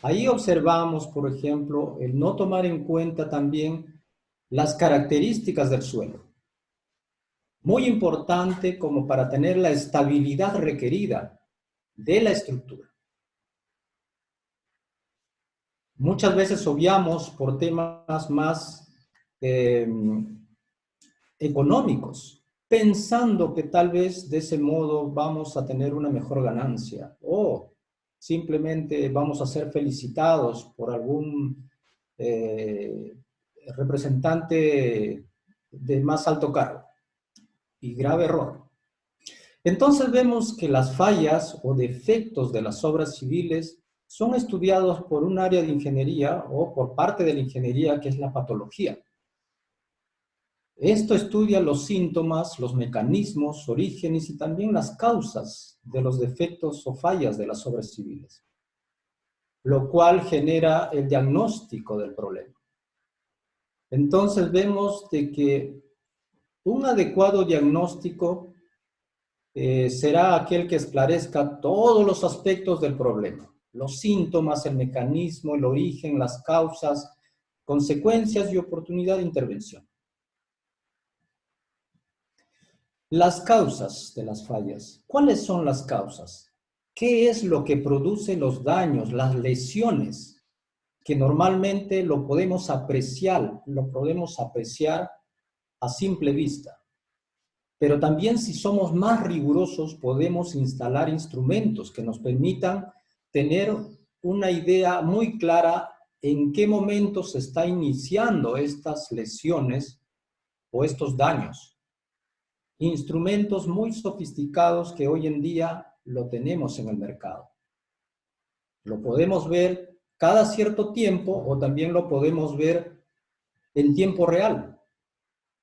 Ahí observamos, por ejemplo, el no tomar en cuenta también las características del suelo. Muy importante como para tener la estabilidad requerida de la estructura. Muchas veces obviamos por temas más eh, económicos, pensando que tal vez de ese modo vamos a tener una mejor ganancia o simplemente vamos a ser felicitados por algún representante de más alto cargo. Y grave error. Entonces vemos que las fallas o defectos de las obras civiles son estudiados por un área de ingeniería o por parte de la ingeniería que es la patología. Esto estudia los síntomas, los mecanismos, orígenes y también las causas de los defectos o fallas de las obras civiles, lo cual genera el diagnóstico del problema. Entonces vemos de que un adecuado diagnóstico será aquel que esclarezca todos los aspectos del problema, los síntomas, el mecanismo, el origen, las causas, consecuencias y oportunidad de intervención. Las causas de las fallas. ¿Cuáles son las causas? ¿Qué es lo que produce los daños, las lesiones? Que normalmente lo podemos apreciar a simple vista. Pero también si somos más rigurosos podemos instalar instrumentos que nos permitan tener una idea muy clara en qué momento se está iniciando estas lesiones o estos daños. Instrumentos muy sofisticados que hoy en día lo tenemos en el mercado. Lo podemos ver cada cierto tiempo o también lo podemos ver en tiempo real.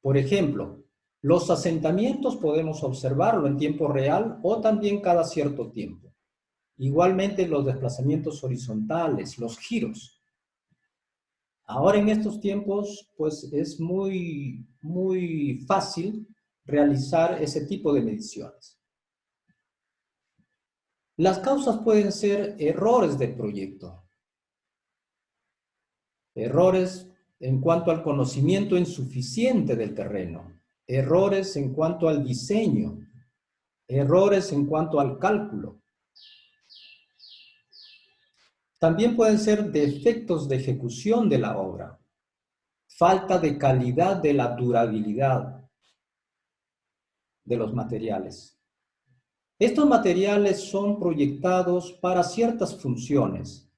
Por ejemplo, los asentamientos podemos observarlo en tiempo real o también cada cierto tiempo. Igualmente los desplazamientos horizontales, los giros. Ahora en estos tiempos, pues es muy fácil realizar ese tipo de mediciones. Las causas pueden ser errores del proyecto, errores en cuanto al conocimiento insuficiente del terreno, errores en cuanto al diseño, errores en cuanto al cálculo. También pueden ser defectos de ejecución de la obra, falta de calidad de la durabilidad de los materiales. Estos materiales son proyectados para ciertas funciones,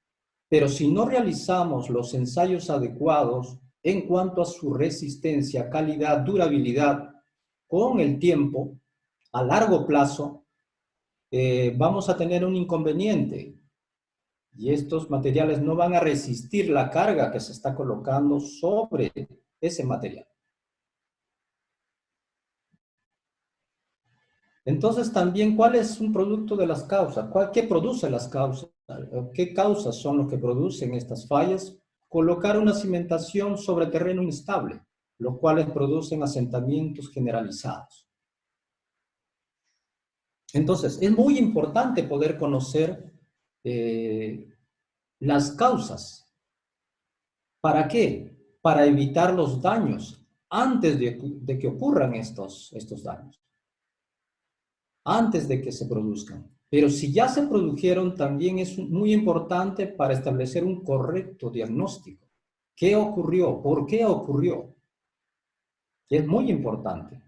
pero si no realizamos los ensayos adecuados en cuanto a su resistencia, calidad, durabilidad, con el tiempo, a largo plazo, vamos a tener un inconveniente. Y estos materiales no van a resistir la carga que se está colocando sobre ese material. Entonces también, ¿cuál es un producto de las causas? ¿Qué produce las causas? ¿Qué causas son los que producen estas fallas? Colocar una cimentación sobre terreno inestable, los cuales producen asentamientos generalizados. Entonces, es muy importante poder conocer las causas. ¿Para qué? Para evitar los daños antes de que ocurran estos daños, antes de que se produzcan. Pero si ya se produjeron, también es muy importante para establecer un correcto diagnóstico. ¿Qué ocurrió? ¿Por qué ocurrió? Es muy importante.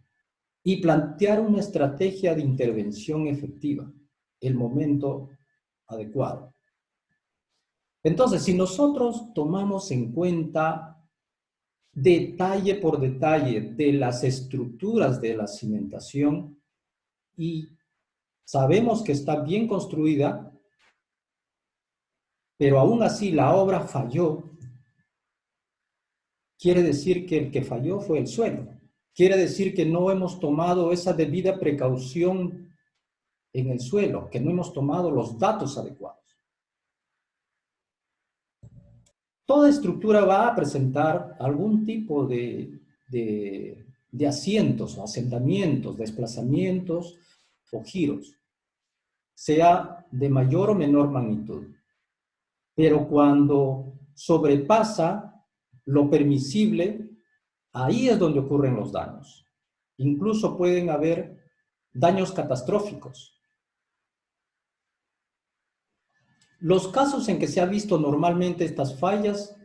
Y plantear una estrategia de intervención efectiva, el momento adecuado. Entonces, si nosotros tomamos en cuenta detalle por detalle de las estructuras de la cimentación y sabemos que está bien construida, pero aún así la obra falló, quiere decir que el que falló fue el suelo. Quiere decir que no hemos tomado esa debida precaución en el suelo, que no hemos tomado los datos adecuados. Toda estructura va a presentar algún tipo de asientos o asentamientos, desplazamientos o giros, sea de mayor o menor magnitud. pero cuando sobrepasa lo permisible, ahí es donde ocurren los daños. Incluso pueden haber daños catastróficos. Los casos en que se ha visto normalmente estas fallas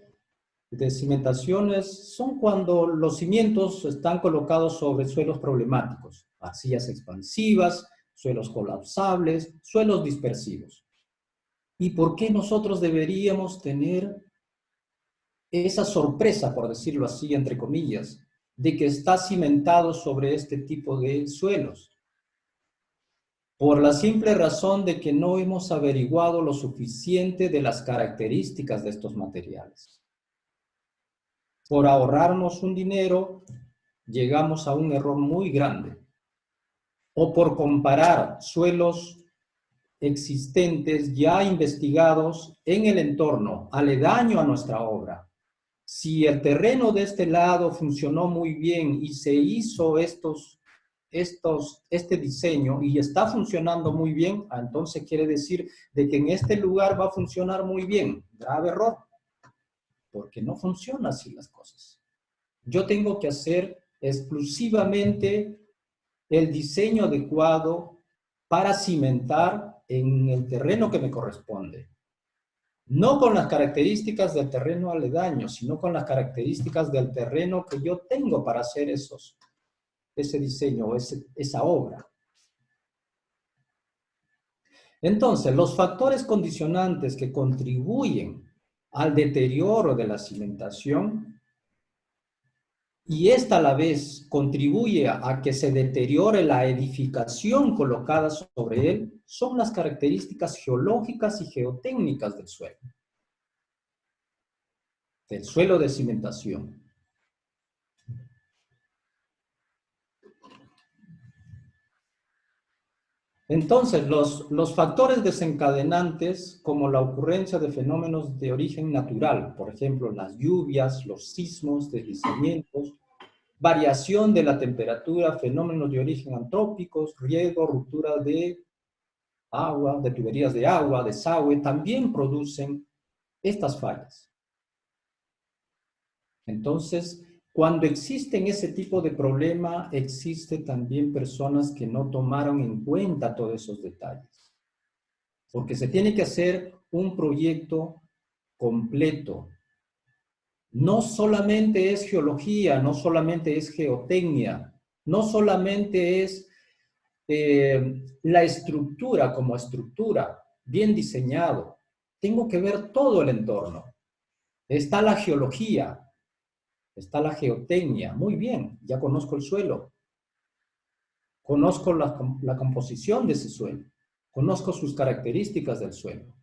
de cimentaciones son cuando los cimientos están colocados sobre suelos problemáticos, arcillas expansivas, suelos colapsables, suelos dispersivos. ¿Y por qué nosotros deberíamos tener esa sorpresa, por decirlo así, entre comillas, de que está cimentado sobre este tipo de suelos? Por la simple razón de que no hemos averiguado lo suficiente de las características de estos materiales. Por ahorrarnos un dinero, llegamos a un error muy grande. O por comparar suelos existentes ya investigados en el entorno aledaño a nuestra obra. Si el terreno de este lado funcionó muy bien y se hizo este diseño y está funcionando muy bien, entonces quiere decir de que en este lugar va a funcionar muy bien. Grave error, porque no funcionan así las cosas. Yo tengo que hacer exclusivamente el diseño adecuado para cimentar en el terreno que me corresponde. No con las características del terreno aledaño, sino con las características del terreno que yo tengo para hacer ese diseño, esa obra. Entonces, los factores condicionantes que contribuyen al deterioro de la cimentación y esta a la vez contribuye a que se deteriore la edificación colocada sobre él, son las características geológicas y geotécnicas del suelo de cimentación. Entonces, los factores desencadenantes, como la ocurrencia de fenómenos de origen natural, por ejemplo, las lluvias, los sismos, deslizamientos, variación de la temperatura, fenómenos de origen antrópicos, riego, ruptura de agua, de tuberías de agua, desagüe, también producen estas fallas. Entonces, cuando existen ese tipo de problema, existen también personas que no tomaron en cuenta todos esos detalles. Porque se tiene que hacer un proyecto completo. No solamente es geología, no solamente es geotecnia, no solamente es la estructura como estructura, bien diseñado. Tengo que ver todo el entorno. Está la geología, está la geotecnia. Muy bien, ya conozco el suelo. Conozco la composición de ese suelo. Conozco sus características del suelo.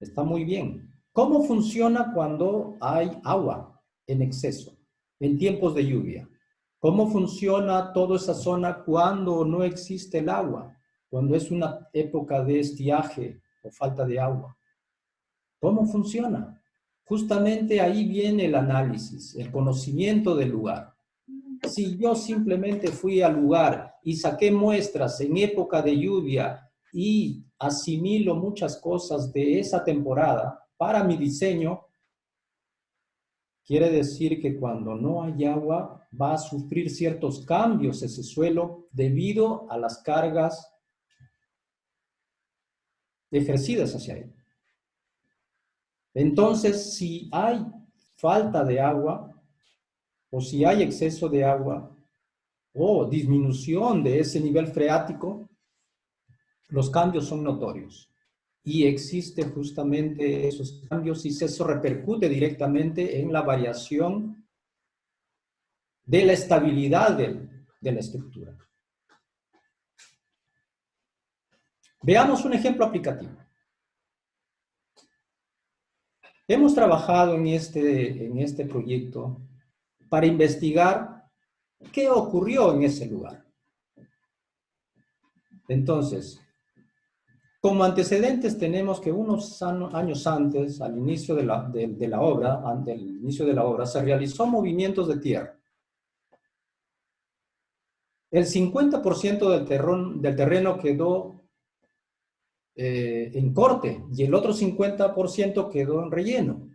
Está muy bien. ¿Cómo funciona cuando hay agua en exceso, en tiempos de lluvia? ¿Cómo funciona toda esa zona cuando no existe el agua? Cuando es una época de estiaje o falta de agua. ¿Cómo funciona? Justamente ahí viene el análisis, el conocimiento del lugar. Si yo simplemente fui al lugar y saqué muestras en época de lluvia y asimilo muchas cosas de esa temporada para mi diseño, quiere decir que cuando no hay agua va a sufrir ciertos cambios ese suelo debido a las cargas ejercidas hacia él. Entonces, si hay falta de agua o si hay exceso de agua o disminución de ese nivel freático, los cambios son notorios. Y existen justamente esos cambios y eso repercute directamente en la variación de la estabilidad de la estructura. Veamos un ejemplo aplicativo. Hemos trabajado en este proyecto para investigar qué ocurrió en ese lugar. Entonces, como antecedentes tenemos que unos años antes, al inicio de la obra, se realizó movimientos de tierra. El 50% del terreno quedó en corte y el otro 50% quedó en relleno.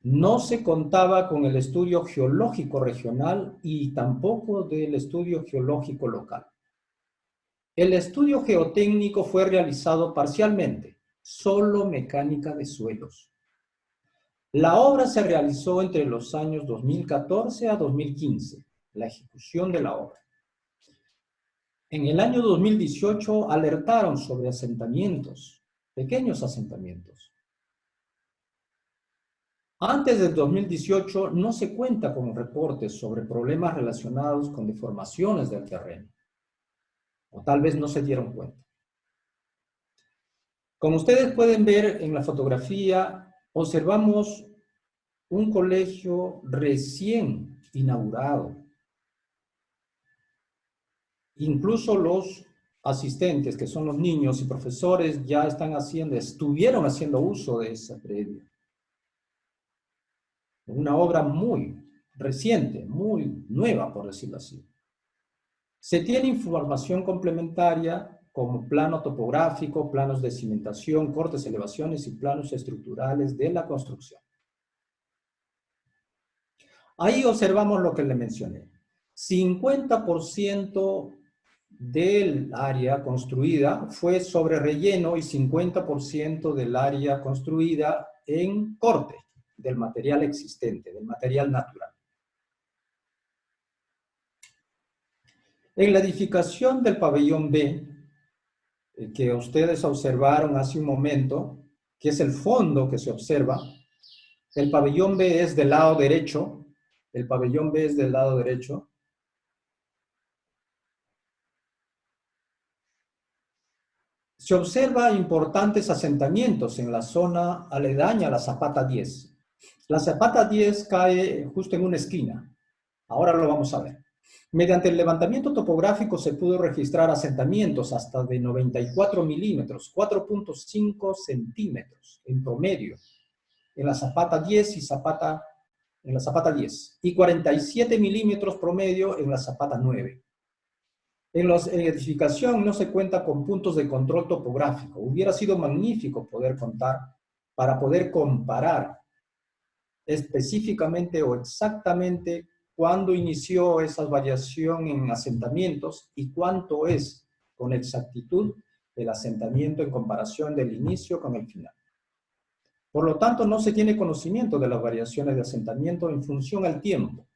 No se contaba con el estudio geológico regional y tampoco del estudio geológico local. El estudio geotécnico fue realizado parcialmente, solo mecánica de suelos. La obra se realizó entre los años 2014 a 2015, la ejecución de la obra. En el año 2018 alertaron sobre asentamientos, pequeños asentamientos. Antes del 2018 no se cuenta con reportes sobre problemas relacionados con deformaciones del terreno. O tal vez no se dieron cuenta. Como ustedes pueden ver en la fotografía, observamos un colegio recién inaugurado. Incluso los asistentes, que son los niños y profesores, ya estuvieron haciendo uso de esa predio. Una obra muy reciente, muy nueva, por decirlo así. Se tiene información complementaria como plano topográfico, planos de cimentación, cortes, elevaciones y planos estructurales de la construcción. Ahí observamos lo que le mencioné. 50% del área construida fue sobre relleno y 50% del área construida en corte del material existente, del material natural. En la edificación del pabellón B, que ustedes observaron hace un momento, que es el fondo que se observa, el pabellón B es del lado derecho, el pabellón B es del lado derecho. Se observa importantes asentamientos en la zona aledaña a la Zapata 10. La Zapata 10 cae justo en una esquina. Ahora lo vamos a ver. Mediante el levantamiento topográfico se pudo registrar asentamientos hasta de 94 milímetros, 4.5 centímetros en promedio, en la Zapata 10 en la Zapata 10, y 47 milímetros promedio en la Zapata 9. En edificación no se cuenta con puntos de control topográfico. Hubiera sido magnífico poder contar para poder comparar específicamente o exactamente cuándo inició esa variación en asentamientos y cuánto es con exactitud el asentamiento en comparación del inicio con el final. Por lo tanto, no se tiene conocimiento de las variaciones de asentamiento en función al tiempo.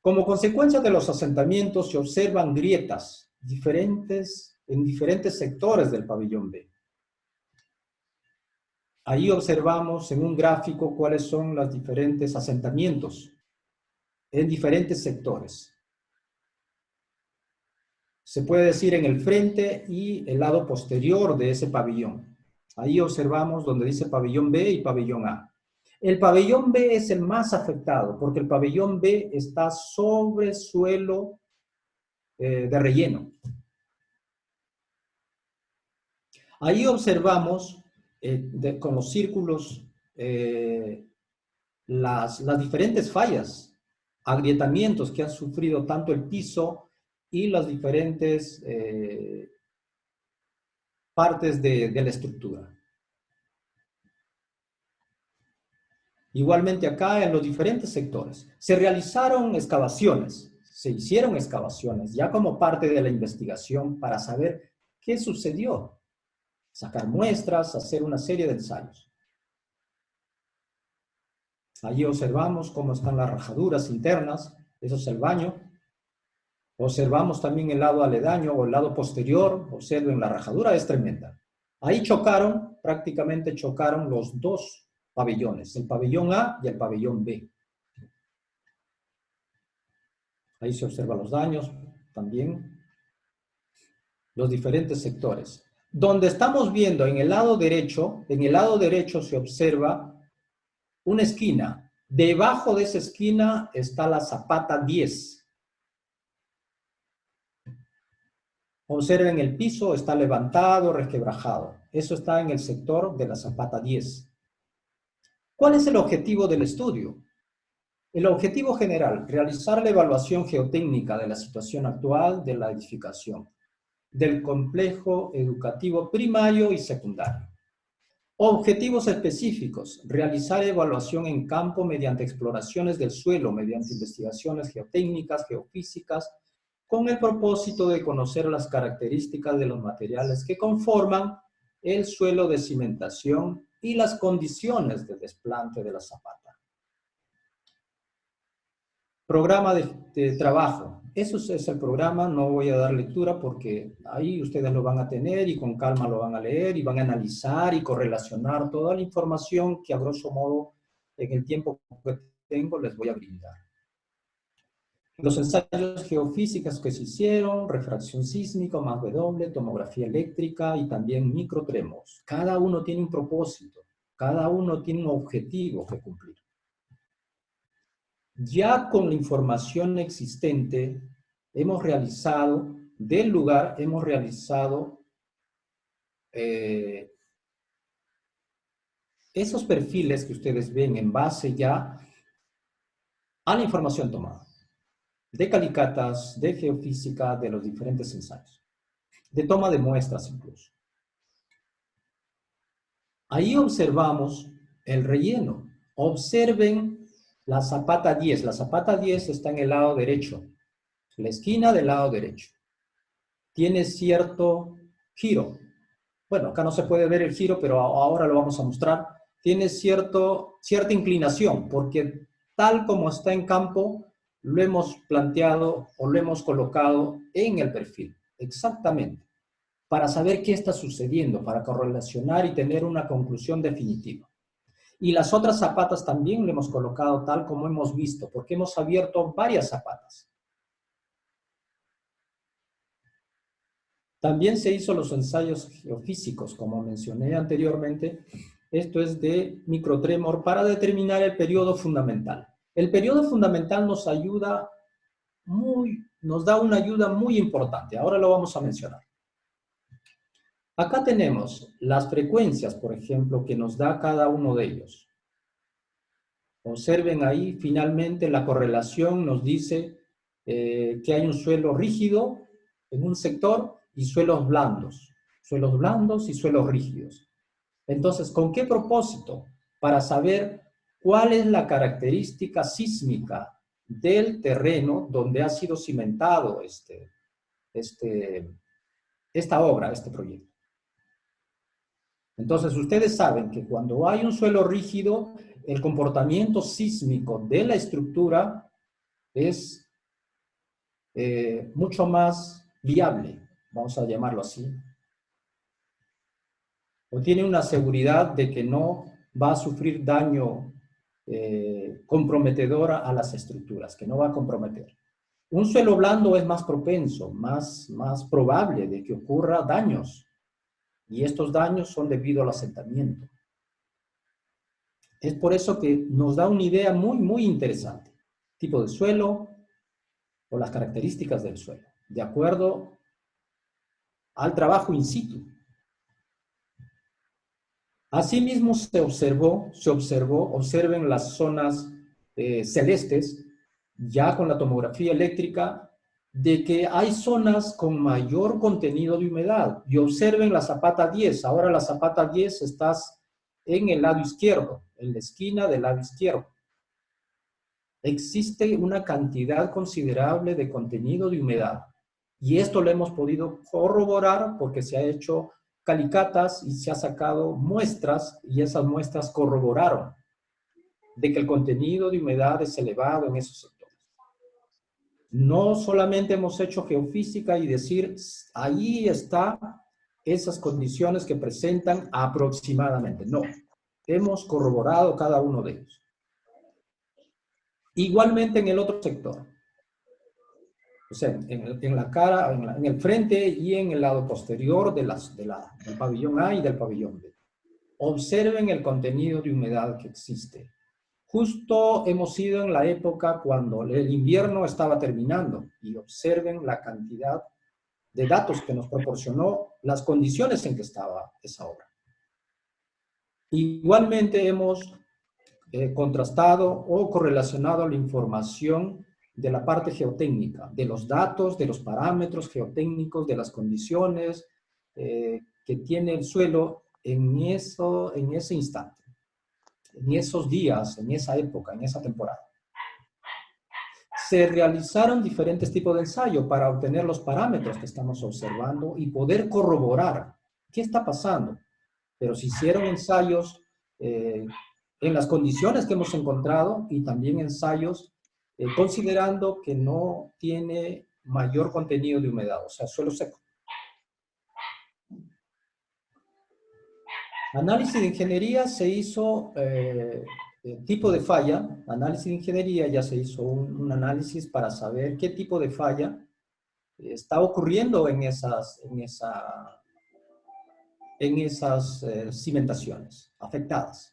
Como consecuencia de los asentamientos se observan grietas en diferentes sectores del pabellón B. Ahí observamos en un gráfico cuáles son los diferentes asentamientos en diferentes sectores. Se puede decir en el frente y el lado posterior de ese pabellón. Ahí observamos donde dice pabellón B y pabellón A. El pabellón B es el más afectado porque el pabellón B está sobre suelo de relleno. Ahí observamos con los círculos las diferentes fallas, agrietamientos que han sufrido tanto el piso y las diferentes partes de la estructura. Igualmente acá en los diferentes sectores. Se realizaron excavaciones, se hicieron excavaciones ya como parte de la investigación para saber qué sucedió. Sacar muestras, hacer una serie de ensayos. Allí observamos cómo están las rajaduras internas, eso es el baño. Observamos también el lado aledaño o el lado posterior, observen la rajadura, es tremenda. Ahí chocaron, prácticamente chocaron los dos pabellones, el pabellón A y el pabellón B. Ahí se observan los daños también, los diferentes sectores. Donde estamos viendo en el lado derecho se observa una esquina. Debajo de esa esquina está la Zapata 10. Observen el piso, está levantado, resquebrajado. Eso está en el sector de la Zapata 10. ¿Cuál es el objetivo del estudio? El objetivo general, realizar la evaluación geotécnica de la situación actual de la edificación. del complejo educativo primario y secundario. Objetivos específicos: realizar evaluación en campo mediante exploraciones del suelo, mediante investigaciones geotécnicas, geofísicas, con el propósito de conocer las características de los materiales que conforman el suelo de cimentación y las condiciones de desplante de la zapata. Programa de trabajo. Eso es el programa, no voy a dar lectura porque ahí ustedes lo van a tener y con calma lo van a leer y van a analizar y correlacionar toda la información que a grosso modo en el tiempo que tengo les voy a brindar. Los ensayos geofísicos que se hicieron, refracción sísmica, más W, tomografía eléctrica y también microtremos. Cada uno tiene un propósito, cada uno tiene un objetivo que cumplir. Ya con la información existente, hemos realizado, del lugar, hemos realizado esos perfiles que ustedes ven en base ya a la información tomada, de calicatas, de geofísica, de los diferentes ensayos, de toma de muestras incluso. Ahí observamos el relleno. Observen la zapata 10. La zapata 10 está en el lado derecho, la esquina del lado derecho. Tiene cierto giro. Bueno, acá no se puede ver el giro, pero ahora lo vamos a mostrar. Tiene cierta inclinación, porque tal como está en campo, lo hemos planteado o lo hemos colocado en el perfil. Exactamente. Para saber qué está sucediendo, para correlacionar y tener una conclusión definitiva. Y las otras zapatas también lo hemos colocado tal como hemos visto, porque hemos abierto varias zapatas. También se hizo los ensayos geofísicos, como mencioné anteriormente. Esto es de microtremor para determinar el periodo fundamental. El periodo fundamental nos da una ayuda muy importante. Ahora lo vamos a mencionar. Acá tenemos las frecuencias, por ejemplo, que nos da cada uno de ellos. Observen ahí, finalmente la correlación nos dice que hay un suelo rígido en un sector y suelos blandos y suelos rígidos. Entonces, ¿con qué propósito? Para saber cuál es la característica sísmica del terreno donde ha sido cimentado esta obra, este proyecto. Entonces, ustedes saben que cuando hay un suelo rígido, el comportamiento sísmico de la estructura es mucho más viable, vamos a llamarlo así. O tiene una seguridad de que no va a sufrir daño comprometedor a las estructuras, que no va a comprometer. Un suelo blando es más propenso, más probable de que ocurra daños. Y estos daños son debido al asentamiento. Es por eso que nos da una idea muy interesante. Tipo de suelo o las características del suelo, de acuerdo al trabajo in situ. Asimismo se observó, observen las zonas celestes, ya con la tomografía eléctrica, de que hay zonas con mayor contenido de humedad. Y observen la zapata 10. Ahora la zapata 10 estás en el lado izquierdo, en la esquina del lado izquierdo. Existe una cantidad considerable de contenido de humedad. Y esto lo hemos podido corroborar porque se ha hecho calicatas y se ha sacado muestras y esas muestras corroboraron de que el contenido de humedad es elevado en esos sectores. No solamente hemos hecho geofísica y decir, ahí está esas condiciones que presentan aproximadamente. No, hemos corroborado cada uno de ellos. Igualmente en el otro sector. O sea, en la cara, en el frente y en el lado posterior del pabellón A y del pabellón B. Observen el contenido de humedad que existe. Justo hemos ido en la época cuando el invierno estaba terminando y observen la cantidad de datos que nos proporcionó las condiciones en que estaba esa obra. Igualmente hemos contrastado o correlacionado la información de la parte geotécnica, de los datos, de los parámetros geotécnicos, de las condiciones que tiene el suelo en ese instante, en esos días, en esa época, en esa temporada. Se realizaron diferentes tipos de ensayo para obtener los parámetros que estamos observando y poder corroborar qué está pasando. Pero se hicieron ensayos en las condiciones que hemos encontrado y también ensayos considerando que no tiene mayor contenido de humedad, o sea, suelo seco. Análisis de ingeniería se hizo tipo de falla. Análisis de ingeniería ya se hizo un análisis para saber qué tipo de falla está ocurriendo en esas cimentaciones afectadas.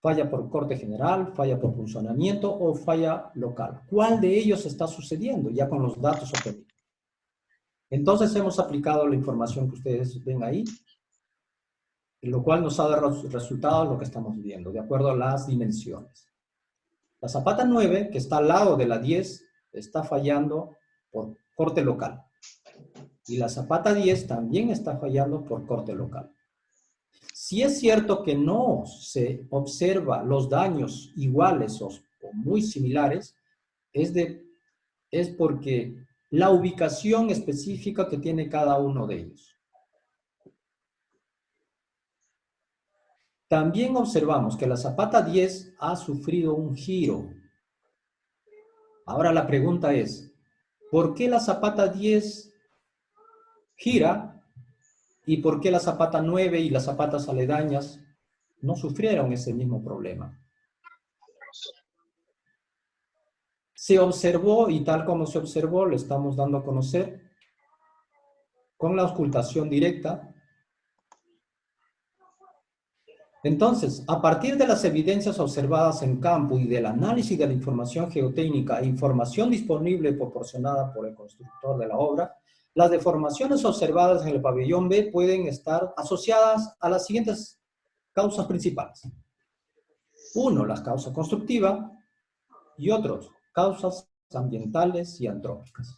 Falla por corte general, falla por funcionamiento o falla local. ¿Cuál de ellos está sucediendo ya con los datos obtenidos? Entonces hemos aplicado la información que ustedes ven ahí, lo cual nos ha dado resultados lo que estamos viendo, de acuerdo a las dimensiones. La zapata 9, que está al lado de la 10, está fallando por corte local. Y la zapata 10 también está fallando por corte local. Si es cierto que no se observa los daños iguales o muy similares, es porque la ubicación específica que tiene cada uno de ellos. También observamos que la zapata 10 ha sufrido un giro. Ahora la pregunta es, ¿por qué la zapata 10 gira y por qué la zapata 9 y las zapatas aledañas no sufrieron ese mismo problema? Se observó, y tal como se observó, le estamos dando a conocer, con la auscultación directa. Entonces, a partir de las evidencias observadas en campo y del análisis de la información geotécnica e información disponible proporcionada por el constructor de la obra, las deformaciones observadas en el pabellón B pueden estar asociadas a las siguientes causas principales. Uno, las causas constructivas, y otros, causas ambientales y antrópicas.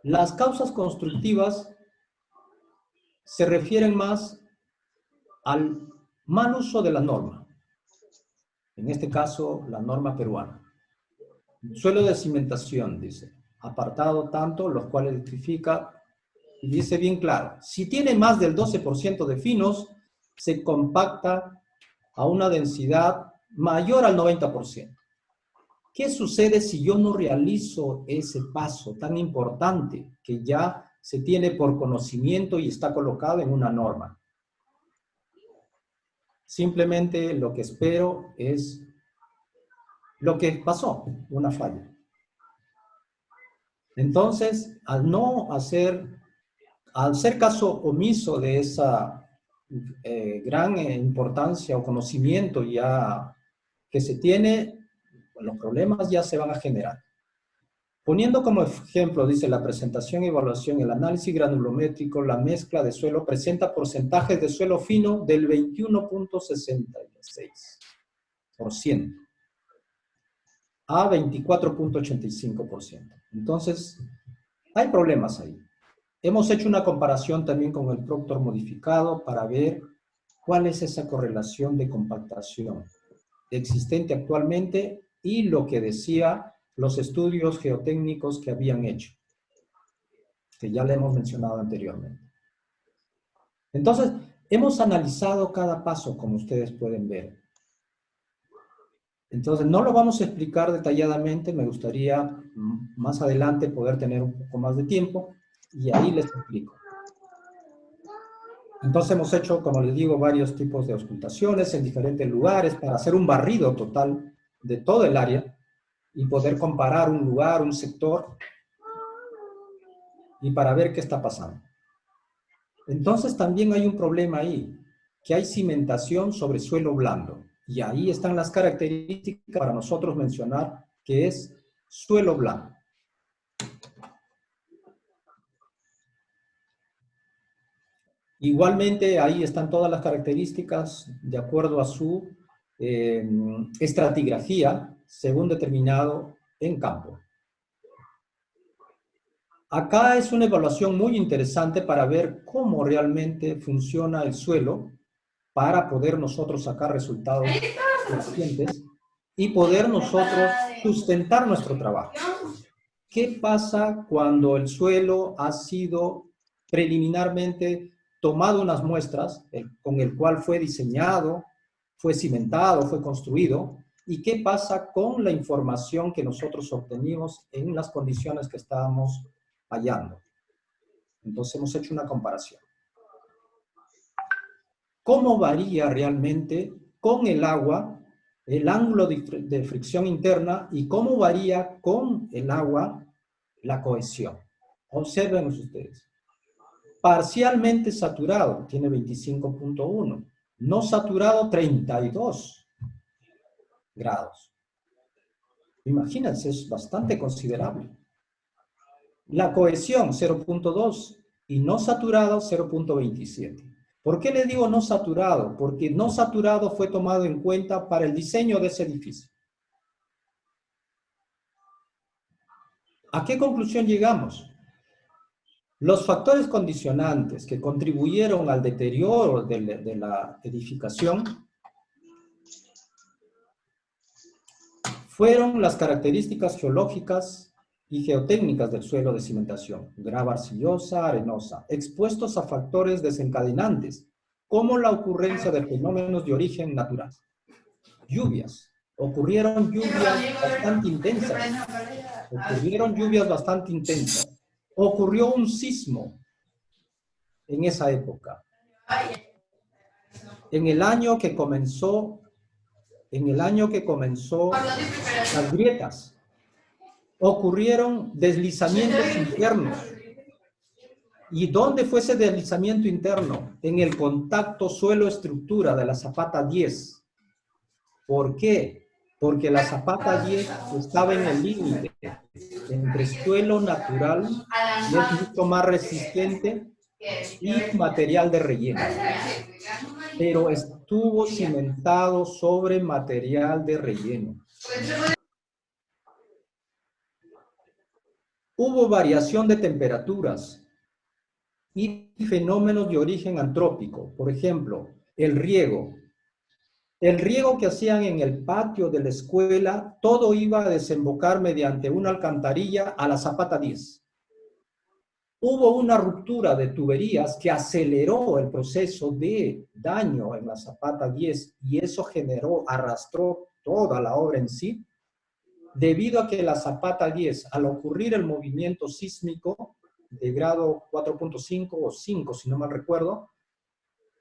Las causas constructivas se refieren más al mal uso de la norma, en este caso la norma peruana. Suelo de cimentación, dice, apartado tanto, los cuales identifica, y dice bien claro, si tiene más del 12% de finos, se compacta a una densidad mayor al 90%. ¿Qué sucede si yo no realizo ese paso tan importante que ya se tiene por conocimiento y está colocado en una norma? Simplemente lo que espero es lo que pasó, una falla. Entonces, al ser caso omiso de esa gran importancia o conocimiento ya que se tiene, los problemas ya se van a generar. Poniendo como ejemplo, dice la presentación y evaluación, el análisis granulométrico, la mezcla de suelo presenta porcentajes de suelo fino del 21.66% a 24.85%. Entonces, hay problemas ahí. Hemos hecho una comparación también con el Proctor modificado para ver cuál es esa correlación de compactación existente actualmente y lo que decía los estudios geotécnicos que habían hecho, que ya le hemos mencionado anteriormente. Entonces, hemos analizado cada paso, como ustedes pueden ver. Entonces, no lo vamos a explicar detalladamente, me gustaría más adelante poder tener un poco más de tiempo y ahí les explico. Entonces hemos hecho, como les digo, varios tipos de auscultaciones en diferentes lugares para hacer un barrido total de todo el área y poder comparar un lugar, un sector y para ver qué está pasando. Entonces también hay un problema ahí, que hay cimentación sobre suelo blando. Y ahí están las características para nosotros mencionar que es suelo blando. Igualmente ahí están todas las características de acuerdo a su estratigrafía, según determinado en campo. Acá es una evaluación muy interesante para ver cómo realmente funciona el suelo para poder nosotros sacar resultados eficientes y poder nosotros sustentar nuestro trabajo. ¿Qué pasa cuando el suelo ha sido preliminarmente tomado unas muestras con el cual fue diseñado, fue cimentado, fue construido? ¿Y qué pasa con la información que nosotros obtenimos en las condiciones que estábamos hallando? Entonces hemos hecho una comparación. ¿Cómo varía realmente con el agua el ángulo de fricción interna y cómo varía con el agua la cohesión? Observen ustedes. Parcialmente saturado tiene 25.1, no saturado 32 grados. Imagínense, es bastante considerable. La cohesión 0.2 y no saturado 0.27. ¿Por qué le digo no saturado? Porque no saturado fue tomado en cuenta para el diseño de ese edificio. ¿A qué conclusión llegamos? Los factores condicionantes que contribuyeron al deterioro de la edificación fueron las características geológicas y geotécnicas del suelo de cimentación, grava arcillosa, arenosa, expuestos a factores desencadenantes, como la ocurrencia de fenómenos de origen natural. Lluvias. Ocurrieron lluvias bastante intensas. Ocurrió un sismo en esa época. En el año que comenzó las grietas, ocurrieron deslizamientos internos. ¿Y dónde fue ese deslizamiento interno? En el contacto suelo-estructura de la zapata 10. ¿Por qué? Porque la zapata 10 estaba en el límite entre suelo natural, y es mucho más resistente, y material de relleno. Pero estuvo cimentado sobre material de relleno. Hubo variación de temperaturas y fenómenos de origen antrópico. Por ejemplo, el riego. El riego que hacían en el patio de la escuela, todo iba a desembocar mediante una alcantarilla a la zapata 10. Hubo una ruptura de tuberías que aceleró el proceso de daño en la zapata 10 y eso arrastró toda la obra en sí, debido a que la zapata 10, al ocurrir el movimiento sísmico de grado 4.5 o 5, si no mal recuerdo,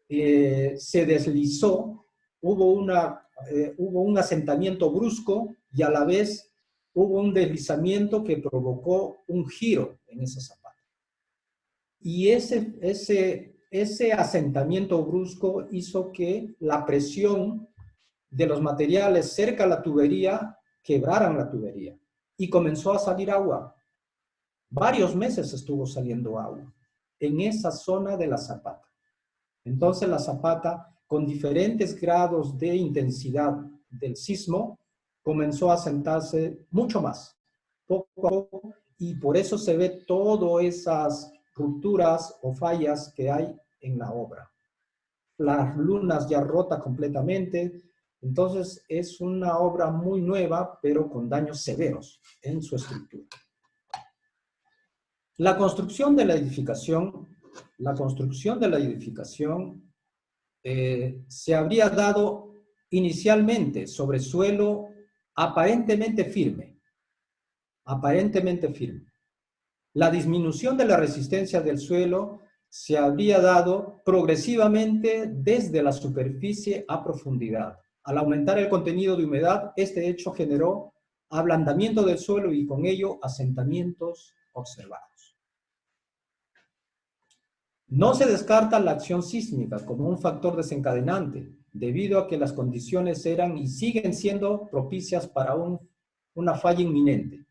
se deslizó, hubo un asentamiento brusco y a la vez hubo un deslizamiento que provocó un giro en esa zapata. Y ese asentamiento brusco hizo que la presión de los materiales cerca a la tubería quebraran la tubería y comenzó a salir agua. Varios meses estuvo saliendo agua en esa zona de la zapata. Entonces la zapata, con diferentes grados de intensidad del sismo, comenzó a asentarse mucho más, poco a poco, y por eso se ve todas esas rupturas o fallas que hay en la obra. Las lunas ya rotas completamente. Entonces es una obra muy nueva, pero con daños severos en su estructura. La construcción de la edificación se habría dado inicialmente sobre suelo aparentemente firme. La disminución de la resistencia del suelo se habría dado progresivamente desde la superficie a profundidad. Al aumentar el contenido de humedad, este hecho generó ablandamiento del suelo y con ello asentamientos observados. No se descarta la acción sísmica como un factor desencadenante, debido a que las condiciones eran y siguen siendo propicias para una falla inminente.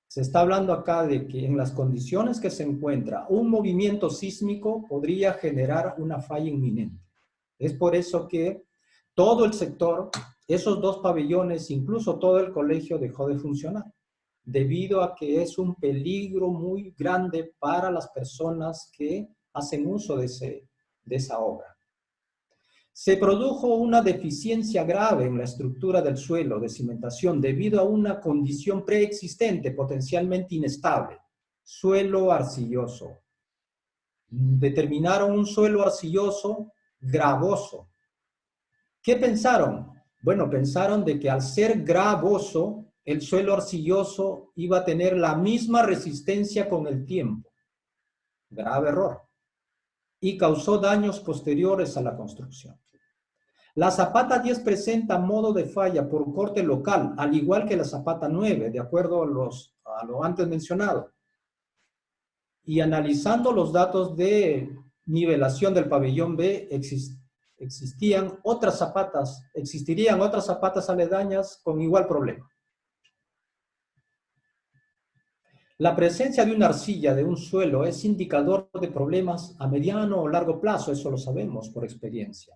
Se está hablando acá de que en las condiciones que se encuentra, un movimiento sísmico podría generar una falla inminente. Es por eso que todo el sector esos dos pabellones, incluso todo el colegio dejó de funcionar, debido a que es un peligro muy grande para las personas que hacen uso de esa obra. Se produjo una deficiencia grave en la estructura del suelo de cimentación debido a una condición preexistente potencialmente inestable, suelo arcilloso. Determinaron un suelo arcilloso gravoso. ¿Qué pensaron? Bueno, pensaron de que al ser gravoso, el suelo arcilloso iba a tener la misma resistencia con el tiempo. Grave error. Y causó daños posteriores a la construcción. La zapata 10 presenta modo de falla por corte local, al igual que la zapata 9, de acuerdo a lo antes mencionado. Y analizando los datos de nivelación del pabellón B, existirían otras zapatas aledañas con igual problema. La presencia de una arcilla de un suelo es indicador de problemas a mediano o largo plazo, eso lo sabemos por experiencia,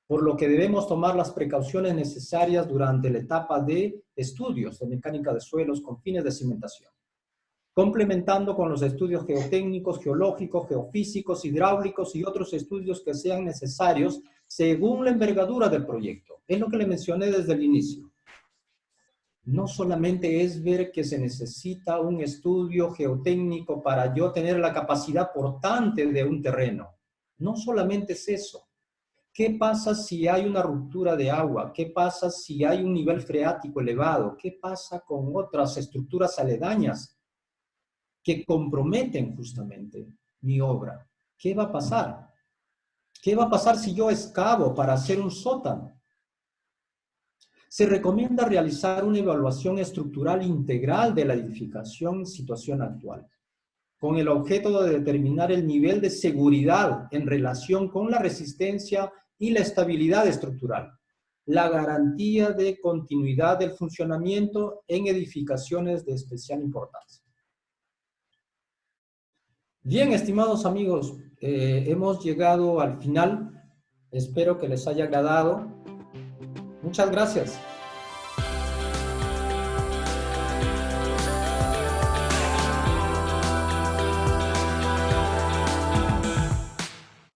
por lo que debemos tomar las precauciones necesarias durante la etapa de estudios de mecánica de suelos con fines de cimentación, complementando con los estudios geotécnicos, geológicos, geofísicos, hidráulicos y otros estudios que sean necesarios según la envergadura del proyecto. Es lo que le mencioné desde el inicio. No solamente es ver que se necesita un estudio geotécnico para yo tener la capacidad portante de un terreno. No solamente es eso. ¿Qué pasa si hay una ruptura de agua? ¿Qué pasa si hay un nivel freático elevado? ¿Qué pasa con otras estructuras aledañas que comprometen justamente mi obra? ¿Qué va a pasar? ¿Qué va a pasar si yo excavo para hacer un sótano? Se recomienda realizar una evaluación estructural integral de la edificación en situación actual, con el objeto de determinar el nivel de seguridad en relación con la resistencia y la estabilidad estructural, la garantía de continuidad del funcionamiento en edificaciones de especial importancia. Bien, estimados amigos, hemos llegado al final. Espero que les haya agradado. Muchas gracias.